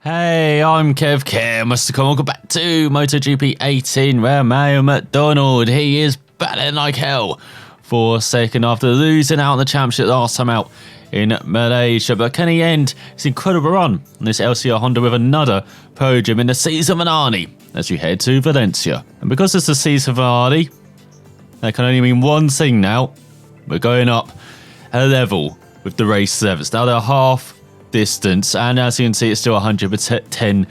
Hey, I'm ElusiveKev. Welcome back to MotoGP 18, where McDonald, he is battling like hell for second after losing out on the championship last time out in Malaysia. But can he end his incredible run on this LCR Honda with another podium in the season finale as we head to Valencia? And because it's the season finale, that can only mean one thing now. We're going up a level with the race servers. Now they're half distance, and as you can see, it's still 110%.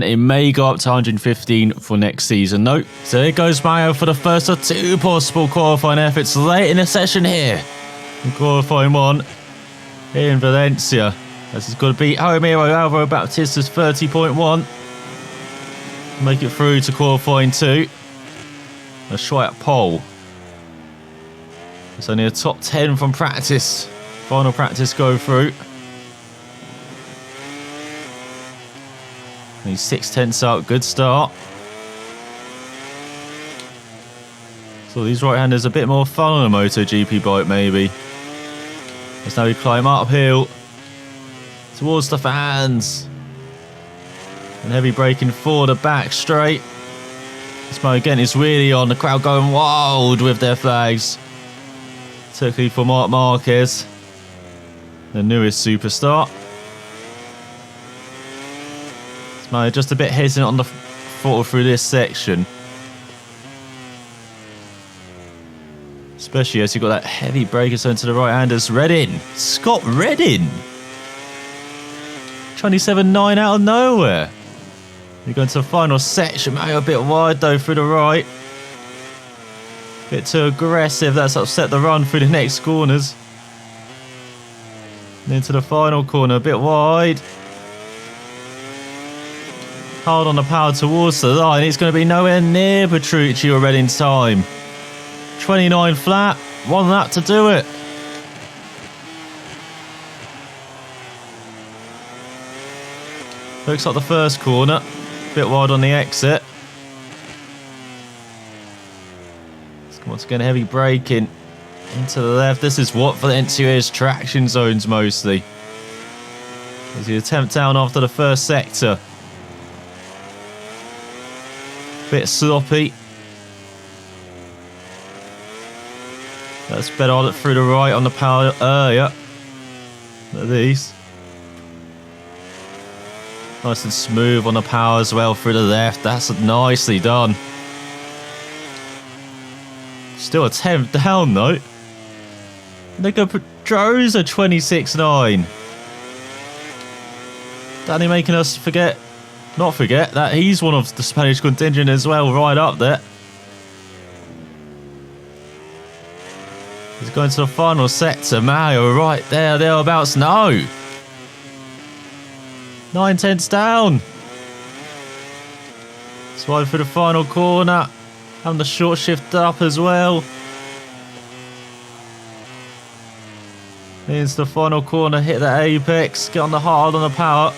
It may go up to 115 for next season though. So here goes Mario for the first of two possible qualifying efforts late in the session here in qualifying one here in Valencia, as he's got to beat Homero Alvaro Baptista's 30.1 to make it through to qualifying two. A shot at pole. It's only a top 10 from practice. Final practice go through. He's 6/10 out, good start. So these right-handers a bit more fun on a MotoGP bike maybe. As now we climb uphill towards the fans. And heavy braking for the back straight. This man again is really on, the crowd going wild with their flags. Particularly for Marc Marquez, the newest superstar. Just a bit hesitant on the throttle through this section. Especially as you've got that heavy braking zone to the right-handers. Redding. Scott Redding. 27.9 out of nowhere. You're going to the final section. Mario a bit wide though through the right. Bit too aggressive. That's upset the run through the next corners. And into the final corner. A bit wide. Hard on the power towards the line. It's going to be nowhere near Petrucci or Redding's time. 29 flat. One lap to do it. Looks like the first corner. Bit wide on the exit. Once again, heavy braking into the left. This is what Valencia is. Traction zones mostly. As you attempt down after the first sector. Bit sloppy. That's better on it through the right on the power earlier. Look at these. Nice and smooth on the power as well through the left. That's nicely done. Still a 10th down though. Nico Pedrosa 26.9. Danny making us not forget that he's one of the Spanish contingent as well, right up there. He's going to the final sector. Mario right there, thereabouts. No. 9/10 down. Slide through the final corner. Having the short shift up as well. Into the final corner, hit the apex, get on the hard on the power.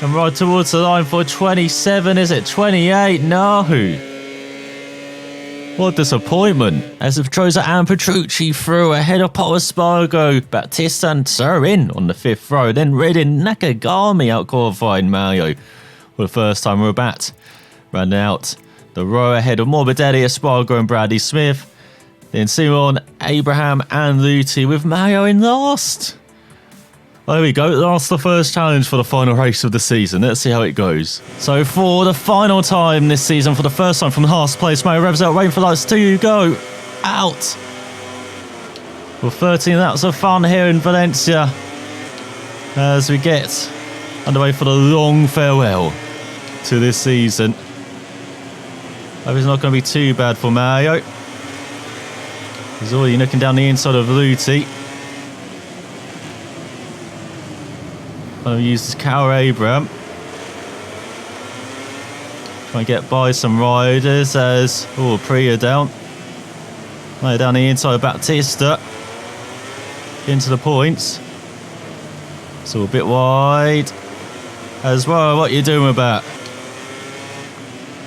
And right towards the line for 27, is it? 28? No. What a disappointment. As if Pedrosa and Petrucci through ahead of Paul Espargo, Baptista and Turin on the 5th row. Then Redding, Nakagami out qualifying Mario for the first time. Rabat ran out the row ahead of Morbidelli, Espargo and Bradley Smith. Then Simon, Abraham and Luti with Mario in last. There we go, that's the first challenge for the final race of the season. Let's see how it goes. So for the final time this season, for the first time from last place, Mario revs out, waiting for lights to go out. For 13 laps of fun here in Valencia as we get underway for the long farewell to this season. Hope it's not going to be too bad for Mario. He's already looking down the inside of Luti. I'm going to use this Cal Abraham. Try and get by some riders as... Oh, Priya down. Lay down the inside of Baptista. Into the points. So a bit wide. As well, what are you doing with that?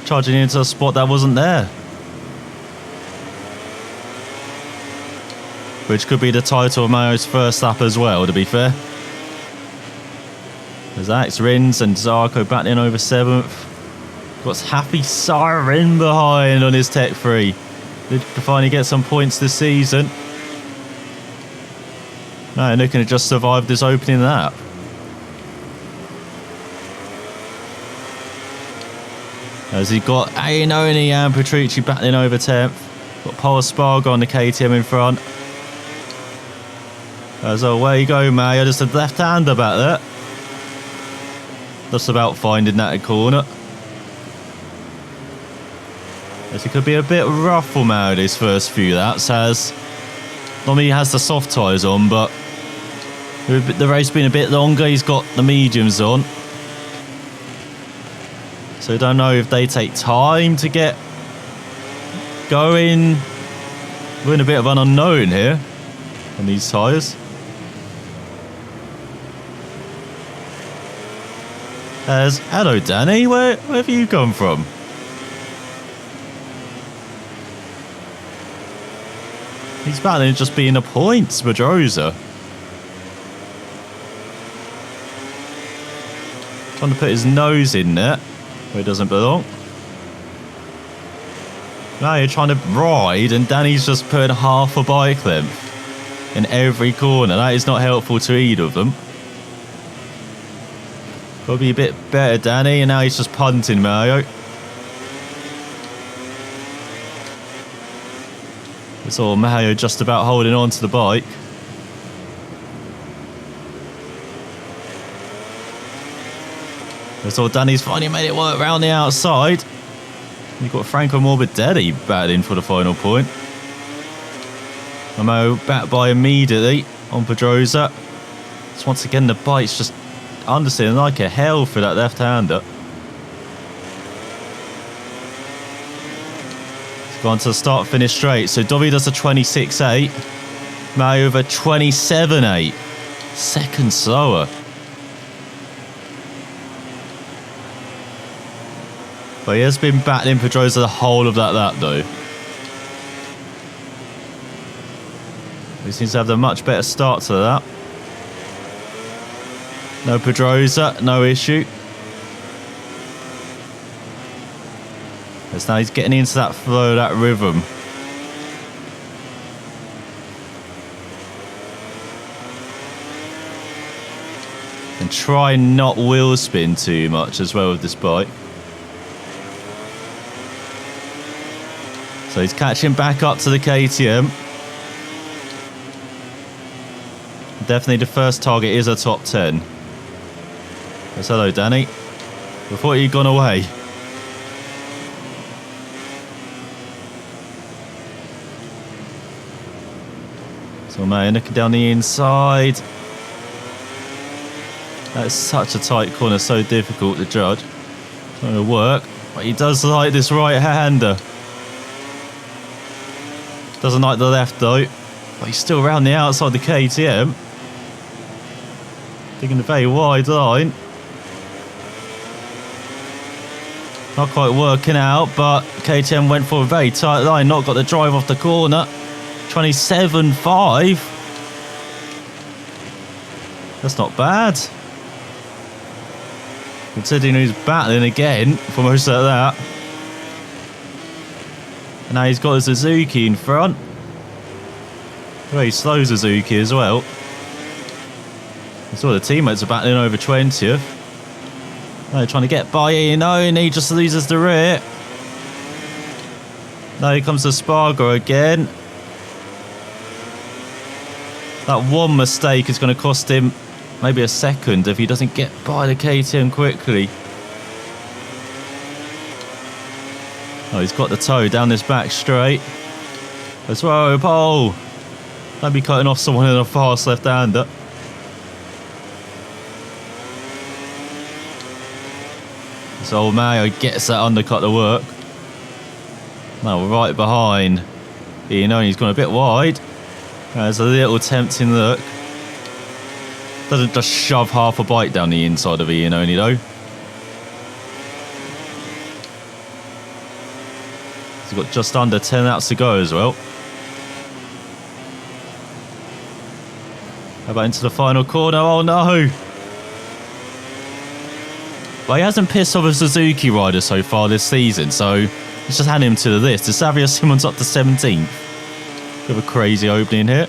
Charging into a spot that wasn't there. Which could be the title of Mario's first lap as well, to be fair. There's Alex Rins and Zarco battling over 7th. Got Happy Siren behind on his Tech 3. Did finally get some points this season. No, and looking to just survive this opening lap. As he got Aononi and Petrucci battling over 10th. Got Paul Spargo on the KTM in front. As away you go, Mayo. Just a left-hander back there. Just about finding that corner. As it could be a bit rough for Mayo these first few laps, as normally he has the soft tyres on, but with the race being a bit longer, he's got the mediums on. So I don't know if they take time to get going. We're in a bit of an unknown here on these tyres. As hello Danny, where have you come from? He's battling just being a points, Pedrosa. Trying to put his nose in there where it doesn't belong. Now you're trying to ride and Danny's just putting half a bike length in every corner. That is not helpful to either of them. Probably a bit better, Danny, and now he's just punting Mario. We saw Mario just about holding on to the bike. We saw Danny's finally made it work round the outside. You've got Franco Morbidelli battling for the final point. Mario back by immediately on Pedrosa. So once again, the bike's just understeering like a hell for that left-hander. It's gone to the start-finish straight. So Dovi does a 26.8. Mario with a 27.8. Second slower. But he has been battling Pedrosa the whole of that lap though. He seems to have a much better start to that. No Pedrosa, no issue. As now he's getting into that flow, that rhythm. And try not wheel spin too much as well with this bike. So he's catching back up to the KTM. Definitely the first target is a top 10. Yes, hello, Danny. I thought you'd gone away. So man, looking down the inside. That's such a tight corner, so difficult to judge. Trying to work, but he does like this right-hander. Doesn't like the left though, but he's still around the outside the KTM. Digging a very wide line. Not quite working out, but KTM went for a very tight line, not got the drive off the corner. 27.5. That's not bad. Considering he's battling again for most of that. And now he's got a Suzuki in front. Very slow Suzuki as well. I saw the teammates are battling over 20th. They're trying to get by and he just loses the rear. Now here comes the Spargo again. That one mistake is going to cost him maybe a second if he doesn't get by the KTM quickly. Oh, he's got the toe down this back straight. As well, Paul. Don't be cutting off someone in a fast left-hander. So Mayo gets that undercut to work. Now we're right behind. He's gone a bit wide. There's a little tempting look. Doesn't just shove half a bike down the inside of Iannone though. He's got just under 10 laps to go as well. How about into the final corner? Oh no! But he hasn't pissed off a Suzuki rider so far this season, so let's just hand him to the list. The Xavier Simmons up to 17th. Bit of a crazy opening here.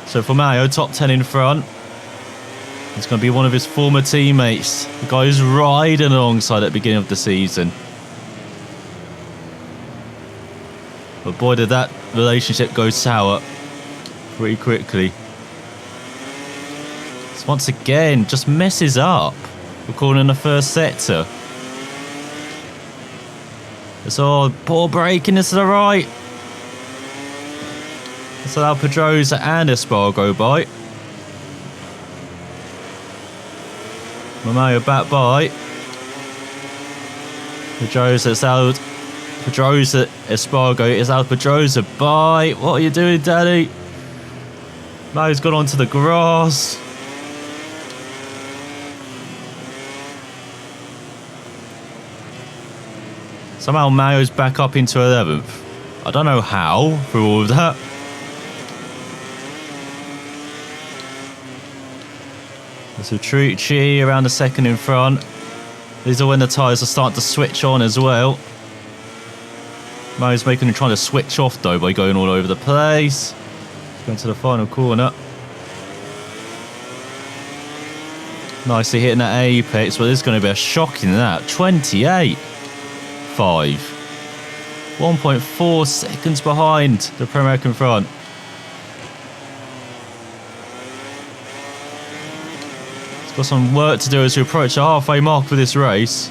So for Mayo, top 10 in front. It's going to be one of his former teammates. The guy who's riding alongside at the beginning of the season. But boy, did that relationship go sour pretty quickly. So once again, just messes up. Recording in the first sector. It's all poor braking to the right. Let's allow Pedrosa and Espargo by. Mamayo back by. Pedrosa is out. Pedrosa, Espargo is out. Pedrosa by. What are you doing, Daddy? Mayo's gone onto the grass. Somehow Mayo's back up into 11th. I don't know how through all of that. There's Petrucci around the second in front. These are when the tyres are starting to switch on as well. Mayo's trying to switch off though by going all over the place. Going to the final corner. Nicely hitting that apex, but this is going to be a shocking that. 28.5. 1.4 seconds behind the Pramac in front. He's got some work to do as we approach the halfway mark for this race.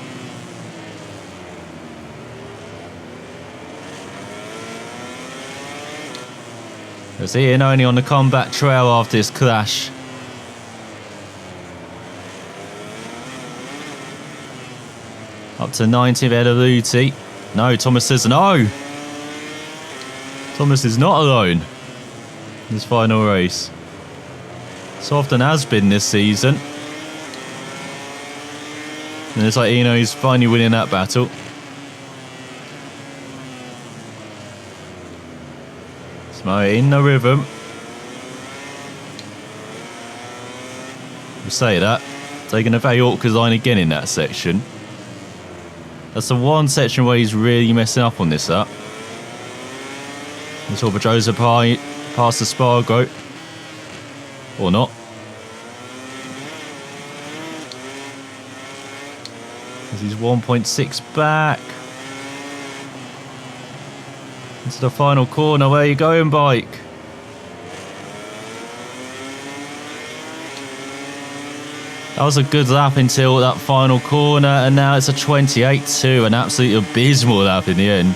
As Ian only on the comeback trail after this clash. Up to 90th ahead of Luti. No, Thomas isn't. No! Thomas is not alone in this final race. So often has been this season. And it's like, he's finally winning that battle. Smo in the rhythm. We'll say that. Taking a very awkward line again in that section. That's the one section where he's really messing up on this up. We saw Pedrosa past the Spargo. Or not. He's 1.6 back. Into the final corner. Where are you going, bike? That was a good lap until that final corner, and now it's a 28.2, an absolutely abysmal lap in the end.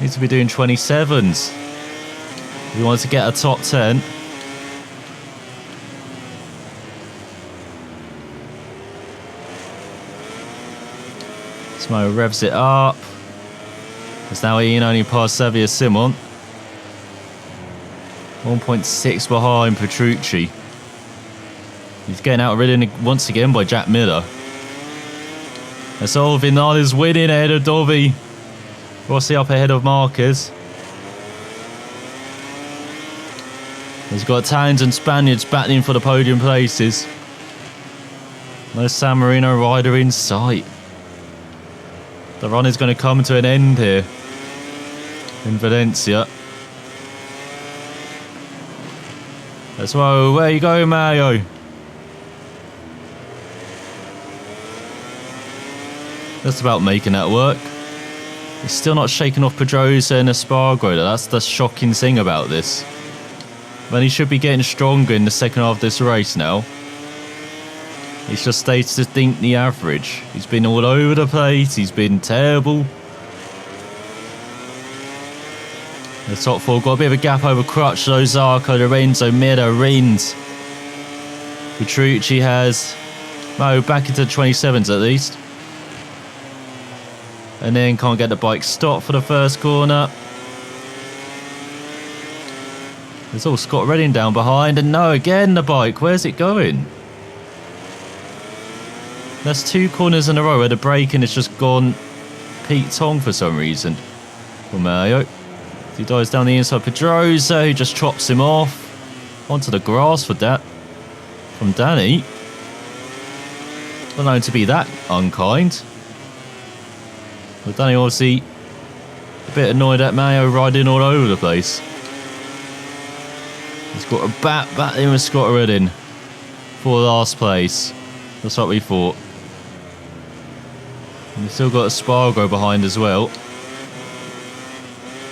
Needs to be doing 27s if he wants to get a top 10. Smo revs it up. It's now Ian only past Xavier Simon. 1.6 behind Petrucci. He's getting outridden once again by Jack Miller. And so Vinales winning ahead of Dovi. Rossi up ahead of Marquez. He's got Italians and Spaniards battling for the podium places. No San Marino rider in sight. The run is going to come to an end here in Valencia. That's why, where you go, Mayo? That's about making that work. He's still not shaking off Pedrosa and Espargo. That's the shocking thing about this. But he should be getting stronger in the second half of this race now. He's just stayed distinctly average. He's been all over the place. He's been terrible. The top four got a bit of a gap over Crutchlow, Zarco, Lorenzo, Miller, Rins. Petrucci has Mo back into the 27s at least. And then can't get the bike stopped for the first corner. There's all Scott Redding down behind. And no, again the bike. Where's it going? That's two corners in a row where the braking has just gone Pete Tong for some reason. Well, Mario. He dives down the inside. Pedrosa, who just chops him off. Onto the grass for that. from Danny. Not known to be that unkind. But Danny obviously a bit annoyed at Mayo riding all over the place. He's got a bat in with Scott Redding for last place. That's what we thought. And he's still got a Spargo behind as well.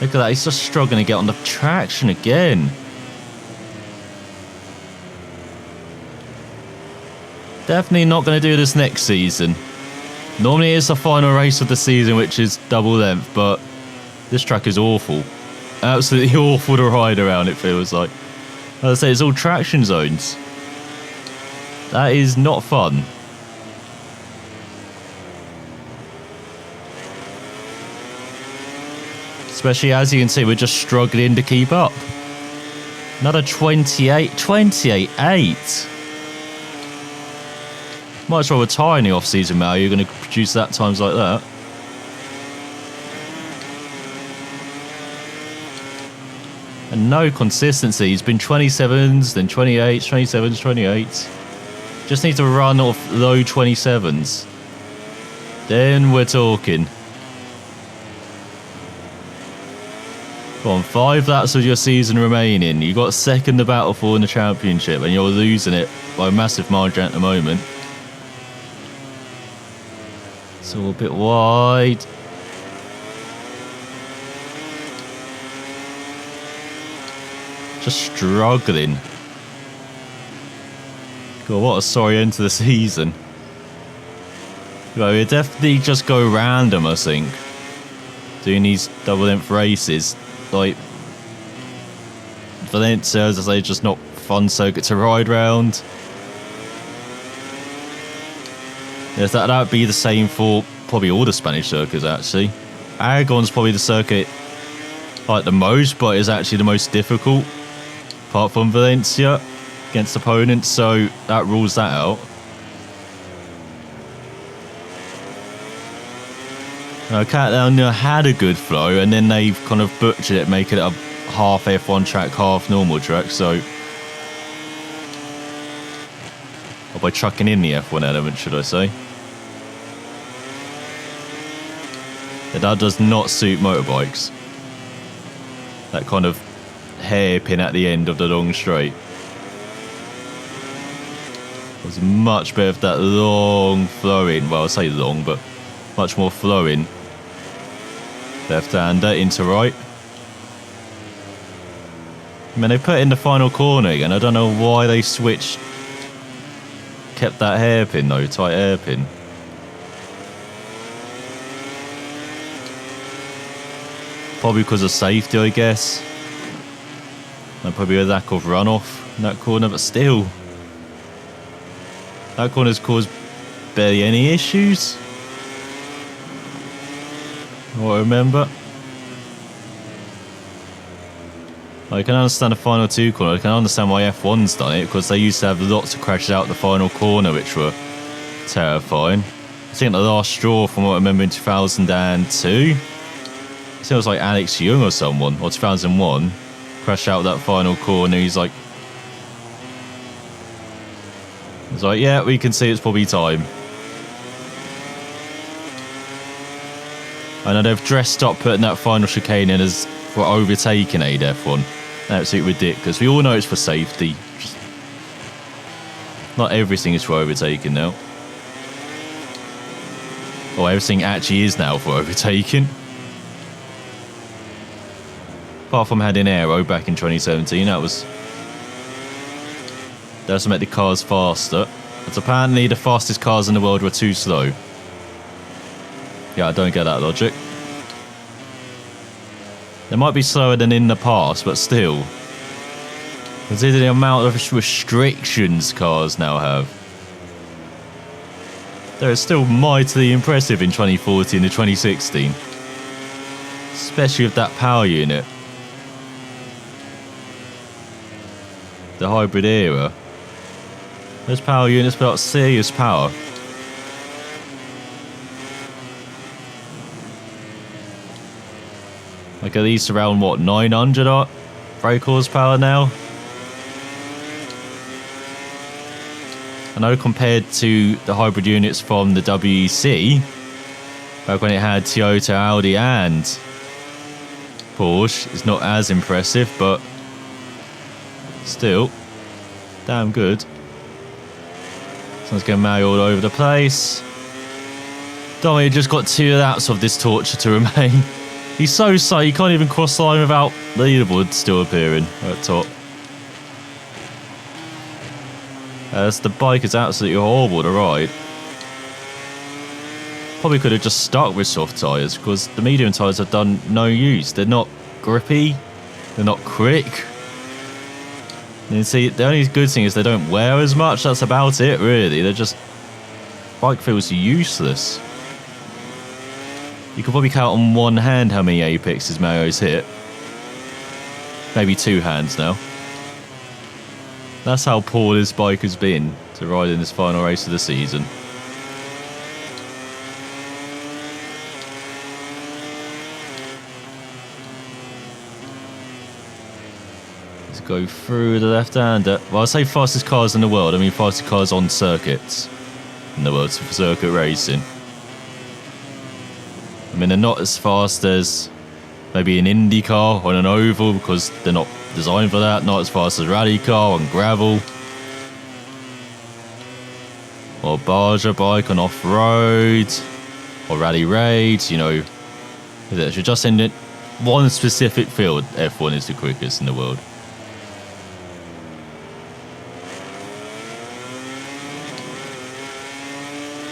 Look at that, he's just struggling to get on the traction again. Definitely not going to do this next season. Normally it's the final race of the season, which is double length, but this track is awful. Absolutely awful to ride around, it feels like. As I say, it's all traction zones. That is not fun. Especially as you can see, we're just struggling to keep up. Another 28.8. Might as well retire in the off-season, Mal. You're going to produce that times like that. And no consistency. He's been 27s, then 28s, 27s, 28s. Just need to run off low 27s. Then we're talking. Come on, 5 laps of your season remaining. You got second to battle for in the championship, and you're losing it by a massive margin at the moment. It's all a bit wide. Just struggling. God, what a sorry end to the season. Well, we definitely just go random, I think. Doing these double length races. Like, Valencia, as I say, just not fun circuit to ride round. Yes, that would be the same for probably all the Spanish circuits, actually. Aragon's probably the circuit like the most, but is actually the most difficult, apart from Valencia, against opponents, so that rules that out. Now, Catalunya had a good flow, and then they've kind of butchered it, making it a half F1 track, half normal track, so... Or by chucking in the F1 element, should I say. Yeah, that does not suit motorbikes. That kind of hairpin at the end of the long straight. It was much better if that long flowing, well, I say long, but much more flowing. Left-hander into right. I mean, they put in the final corner again. I don't know why they switched. Kept that hairpin though, tight hairpin. Probably because of safety, I guess. And probably a lack of runoff in that corner, but still. That corner's caused barely any issues. I remember. I can understand the final 2 corner. I can understand why F1's done it, because they used to have lots of crashes out the final corner, which were terrifying. I think the last straw, from what I remember, in 2002, I think it was like Alex Young or someone, or 2001, crashed out that final corner. He's like, yeah, we can see it's probably time. I know they've dressed up putting that final chicane in as for overtaking F1. Absolutely ridiculous. We all know it's for safety. Just not everything is for overtaking now. Or everything actually is now for overtaking. Apart from having aero back in 2017, that's what made the cars faster. But apparently the fastest cars in the world were too slow. Yeah, I don't get that logic. They might be slower than in the past, but still. Consider the amount of restrictions cars now have. They're still mightily impressive in 2014 and 2016. Especially with that power unit. The hybrid era. Those power units put out serious power. Like at least around, what, 900 brake horsepower now? I know compared to the hybrid units from the WEC, back when it had Toyota, Audi and Porsche, it's not as impressive, but still damn good. Someone's getting Mario all over the place. Domi just got 2 laps of this torture to remain. He's so slow, you can't even cross the line without the leaderboard still appearing at top. The bike is absolutely horrible to ride. Probably could have just stuck with soft tyres, because the medium tyres have done no use. They're not grippy, they're not quick. And see, the only good thing is they don't wear as much, that's about it really. They're just... bike feels useless. You could probably count on one hand how many apexes Mario's hit. Maybe 2 hands now. That's how poor this bike has been to ride in this final race of the season. Let's go through the left-hander. Well, I say fastest cars in the world. I mean fastest cars on circuits in the world, for circuit racing. I mean, they're not as fast as maybe an Indy car on an oval, because they're not designed for that. Not as fast as a rally car on gravel, or barger bike on off-road, or rally raids. You know, if you're just in one specific field, F1 is the quickest in the world.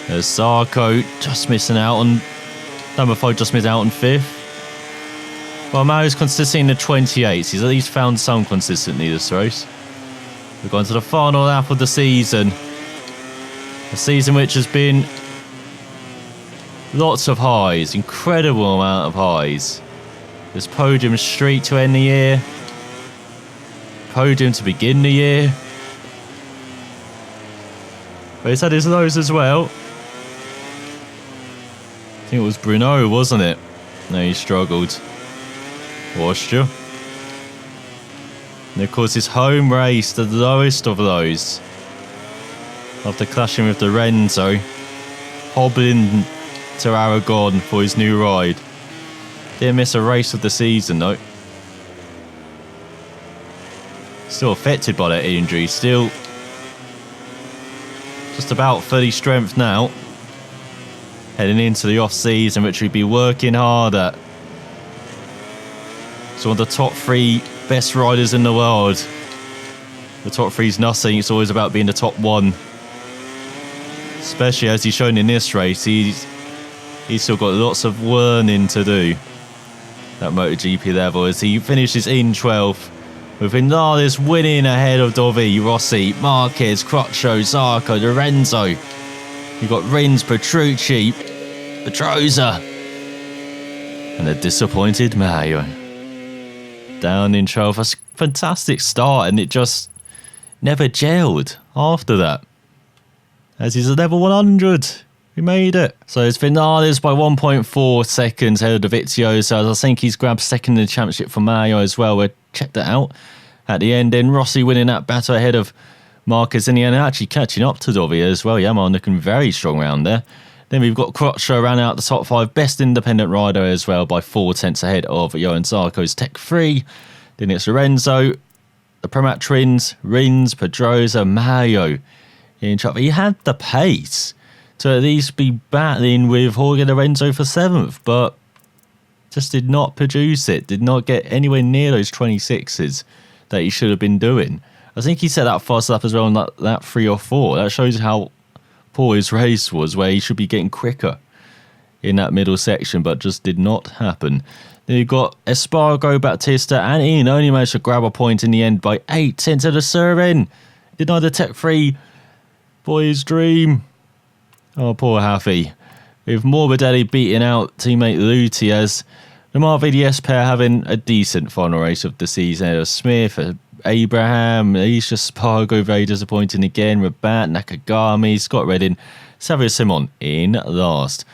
There's Sarko just missing out on number 5, just missed out on 5th. Well, Mario's consistent in the 28s. He's at least found some consistency this race. We've gone to the final lap of the season. A season which has been lots of highs, incredible amount of highs. There's podium streak to end the year, podium to begin the year. But he's had his lows as well. I think it was Bruno, wasn't it? No, he struggled. Austria. And of course his home race, the lowest of those. After clashing with the Renzo, hobbling to Aragon for his new ride. Didn't miss a race of the season though. Still affected by that injury, still just about 30 strength now. Heading into the off-season, which we'd be working hard at. So one of the top 3 best riders in the world. The top 3's nothing, it's always about being the top 1. Especially as he's shown in this race, he's still got lots of learning to do. That MotoGP level, as he finishes in 12th. With Vinales winning ahead of Dovi, Rossi, Marquez, Croccio, Zarco, Lorenzo. You've got Rins, Petrucci, Pedrosa, and a disappointed Mario. Down in 12th. That's a fantastic start, and it just never gelled after that. As he's at level 100. We made it. So it's Vinales by 1.4 seconds ahead of Dovizioso. I think he's grabbed second in the championship for Mario as well. We'll check that out at the end. Then Rossi winning that battle ahead of Marquez in the end, actually catching up to Dovi as well. Yaman looking very strong round there. Then we've got Crotcher round out the top 5, best independent rider as well by 4 tenths ahead of Johan Zarco's Tech 3. Then it's Lorenzo, the Pramac twins, Rins, Pedrosa, Mario in trouble. He had the pace to at least be battling with Jorge Lorenzo for 7th, but just did not produce it, did not get anywhere near those 26s that he should have been doing. I think he set that fast up as well on that 3 or 4. That shows how poor his race was, where he should be getting quicker in that middle section, but just did not happen. Then you've got Espargo, Bautista, and Ian only managed to grab a point in the end by 8 tenths of the Surin. Denied the Tech 3 boy's dream. Oh, poor Haffy. With Morbidelli beating out teammate Luti, as the Mark VDS pair having a decent final race of the season. Smith, Abraham, Alicia Spargo very disappointing again. Rabat, Nakagami, Scott Redding, Savio Simon in last.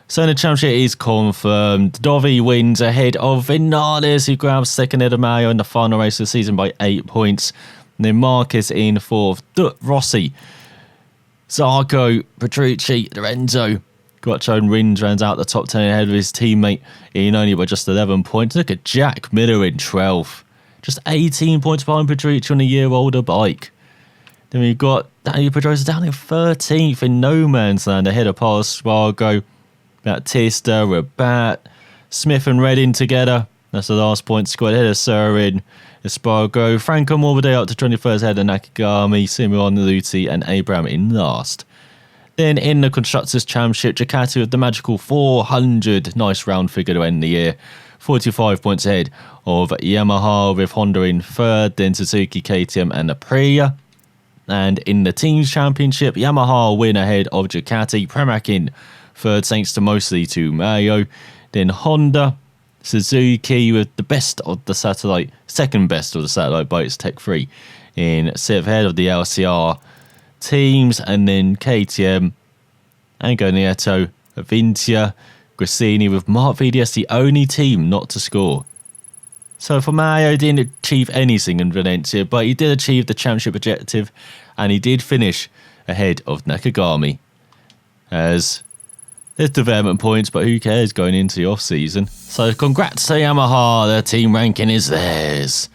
So the championship is confirmed. Dovi wins ahead of Vinales, who grabs second ahead of Mario in the final race of the season by 8 points. And then Marquez in 4th. Rossi Zarco, Petrucci, Lorenzo. Guaccione wins, rounds out the top 10 ahead of his teammate Iannone by just 11 points. Look at Jack Miller in 12th. Just 18 points behind Petrucci on a year older bike. Then we've got Daniel Pedrosa down in 13th in no man's land ahead of Paul Spargo, Bautista, Rabat, Smith and Redding together. That's the last point squad ahead of Surin, Espargo, Franco Morbidelli up to 21st ahead of Nakagami, Simon Luti and Abraham in last. Then in the Constructors' Championship, Ducati with the magical 400. Nice round figure to end the year. 45 points ahead of Yamaha with Honda in third, then Suzuki, KTM and Aprilia. And in the Teams Championship, Yamaha win ahead of Ducati, Pramac in third thanks to mostly to Mayo. Then Honda, Suzuki with the best of the satellite, second best of the satellite bikes, Tech 3 in sixth ahead of the LCR teams, and then KTM, Angonieto, Avintia, Grassini with Mark VDS the only team not to score. So for Mayo, didn't achieve anything in Valencia, but he did achieve the championship objective, and he did finish ahead of Nakagami. As there's development points, but who cares going into the off-season. So congrats to Yamaha, their team ranking is theirs.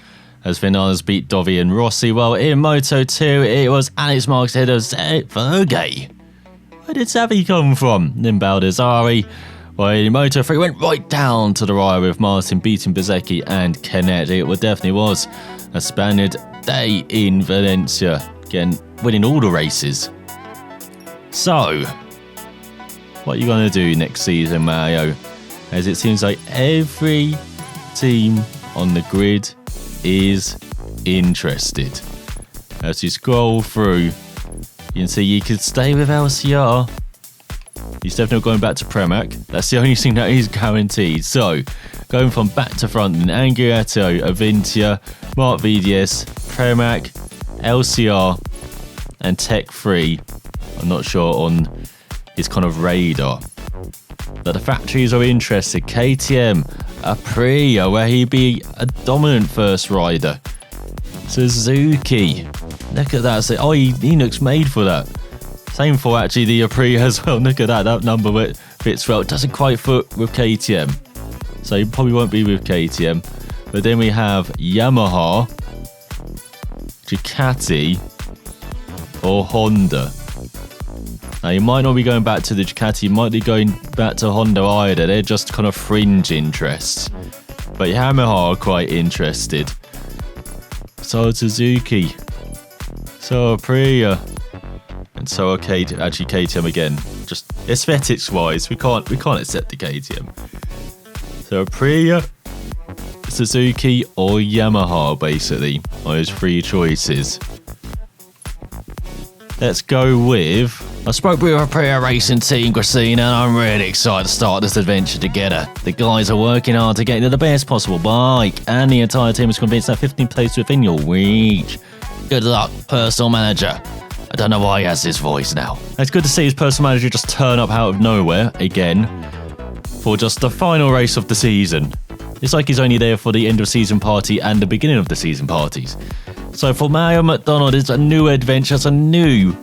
As Vinales beat Dovi and Rossi, well in Moto2 it was Alex Marks ahead of Verge. Where did Xavi come from? Then Baldassari. Well, in Moto3 went right down to the wire with Martin beating Bezzecchi and Canet. It definitely was a Spaniard day in Valencia, again winning all the races. So, what are you going to do next season, Mario? As it seems like every team on the grid is interested. As you scroll through, you can see you could stay with LCR. He's definitely going back to Pramac. That's the only thing that is guaranteed. So, going from back to front, then Anguietto, Avintia, Mark VDS, Pramac, LCR, and Tech 3. I'm not sure on his kind of radar. But the factories are interested. KTM, Aprilia, where he'd be a dominant first rider. Suzuki. Look at that. Oh, he looks made for that. Same for actually the Aprilia as well. Look at that. That number fits well. It doesn't quite fit with KTM. So he probably won't be with KTM. But then we have Yamaha, Ducati, or Honda. Now, you might not be going back to the Ducati, you might be going back to Honda either. They're just kind of fringe interests. But Yamaha are quite interested. So Suzuki. So Aprilia. And so are actually KTM again. Just aesthetics-wise, we can't accept the KTM. So Aprilia, Suzuki, or Yamaha, basically, are those three choices. Let's go with... I spoke with Aprilia Racing Team, Grassini, and I'm really excited to start this adventure together. The guys are working hard to get into the best possible bike, and the entire team is convinced that 15th place within your reach. Good luck, personal manager. I don't know why he has this voice now. It's good to see his personal manager just turn up out of nowhere again for just the final race of the season. It's like he's only there for the end of season party and the beginning of the season parties. So for Mario McDonald, it's a new adventure, it's a new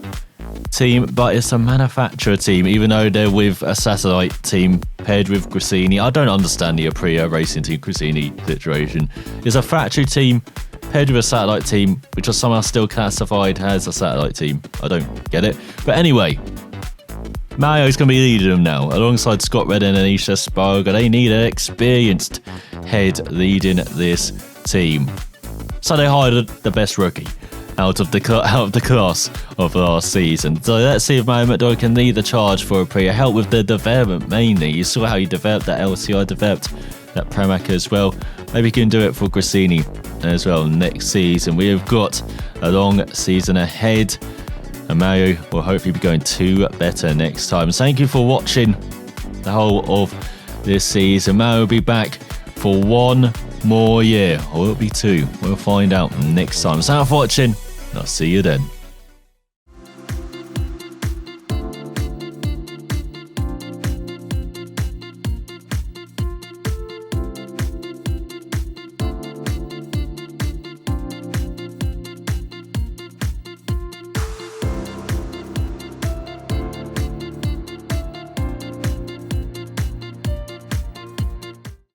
team, but it's a manufacturer team, even though they're with a satellite team paired with Grassini. I don't understand the Aprilia Racing Team Grassini situation. It's a factory team paired with a satellite team, which are somehow still classified as a satellite team. I don't get it. But anyway, Mario's going to be leading them now, alongside Scott Redden and Isha Spargo. They need an experienced head leading this team. So they hired the best rookie out of the class of last season. So let's see if Mario McDonald can lead the charge for Aprilia, help with the development mainly. You saw how he developed that LCR, developed that Pramac as well. Maybe he can do it for Grassini as well next season. We have got a long season ahead, and Mario will hopefully be going to better next time. So thank you for watching the whole of this season. Mario will be back for one more year, or will it be two? We'll find out next time. So thanks for watching, and I'll see you then.